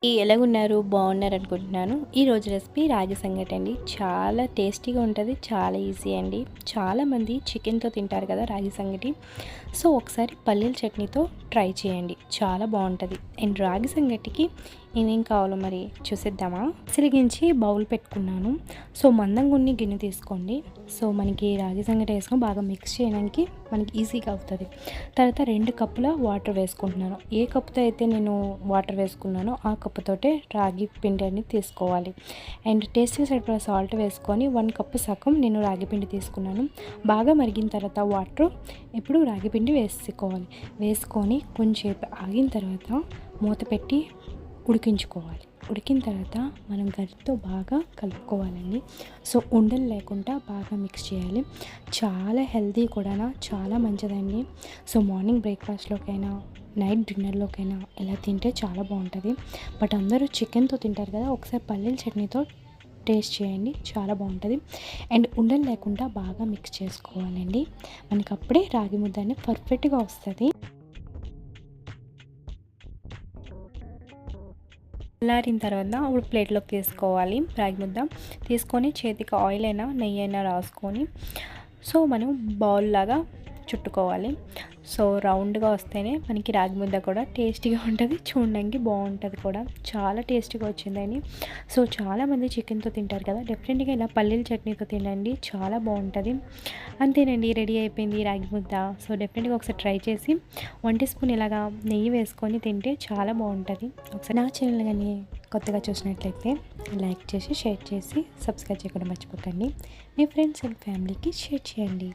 ఎలాగున్నారు? బాగున్నారు అనుకుంటున్నాను. ఈరోజు రెసిపీ రాగి సంగటి అండి. చాలా టేస్టీగా ఉంటుంది, చాలా ఈజీ అండి. చాలామంది చికెన్తో తింటారు కదా రాగి సంగటి. సో ఒకసారి పల్లీల చట్నీతో ట్రై చేయండి, చాలా బాగుంటుంది. అండ్ రాగి సంగటికి ఏమేం కావాలో మరి చూసేద్దామా. సిలిగించి బౌల్ పెట్టుకున్నాను. సో మందంగా ఉన్న గిన్నె తీసుకోండి. సో మనకి రాగి సంగటి వేసుకొని బాగా మిక్స్ చేయడానికి మనకి ఈజీగా అవుతుంది. తర్వాత 2 కప్పుల వాటర్ వేసుకుంటున్నాను. ఏ కప్పుతో అయితే నేను వాటర్ వేసుకున్నానో ఆ కప్పుతోటే రాగి పిండి అనేది తీసుకోవాలి. అండ్ టేస్ట్కి సరిపడా సాల్ట్ వేసుకొని 1 కప్పు సగం నేను రాగి పిండి తీసుకున్నాను. బాగా మరిగిన తర్వాత వాటర్ ఇప్పుడు రాగి పిండి వేసుకోవాలి. వేసుకొని కొంచెంసేపు ఆగిన తర్వాత మూత పెట్టి ఉడికించుకోవాలి. ఉడికిన తర్వాత మనం గరిటెతో బాగా కలుపుకోవాలండి. సో ఉండలు లేకుండా బాగా మిక్స్ చేయాలి. చాలా హెల్తీ కూడా, చాలా మంచిదండి. సో మార్నింగ్ బ్రేక్ఫాస్ట్లోకైనా నైట్ డిన్నర్లోకైనా ఇలా తింటే చాలా బాగుంటుంది. బట్ అందరూ చికెన్తో తింటారు కదా, ఒకసారి పల్లీల చట్నీతో టేస్ట్ చేయండి, చాలా బాగుంటుంది. అండ్ ఉండలు లేకుండా బాగా మిక్స్ చేసుకోవాలండి. మనకి అప్పుడే రాగి ముద్ద అనేది పర్ఫెక్ట్గా వస్తుంది. చల్లారిన తర్వాత అప్పుడు ప్లేట్లోకి తీసుకోవాలి. రాగి ముద్ద తీసుకొని చేతికి ఆయిల్ అయినా నెయ్యి అయినా రాసుకొని సో మనం బౌల్ లాగా చుట్టుకోవాలి. సో రౌండ్గా వస్తేనే మనకి రాగి ముద్ద కూడా టేస్టీగా ఉంటుంది, చూడడానికి బాగుంటుంది కూడా. చాలా టేస్టీగా వచ్చిందని. సో చాలామంది చికెన్తో తింటారు కదా, డెఫినెట్గా ఇలా పల్లీల చట్నీతో తినండి, చాలా బాగుంటుంది. అంతేనండి, రెడీ అయిపోయింది రాగి ముద్ద. సో డెఫినెట్గా ఒకసారి ట్రై చేసి 1 టీ స్పూన్ ఇలాగా నెయ్యి వేసుకొని తింటే చాలా బాగుంటుంది. ఒకసారి నా ఛానల్ కానీ కొత్తగా చూసినట్లయితే లైక్ చేసి, షేర్ చేసి, సబ్స్క్రైబ్ చేయకుండా మర్చిపోకండి. మీ ఫ్రెండ్స్ అండ్ ఫ్యామిలీకి షేర్ చేయండి.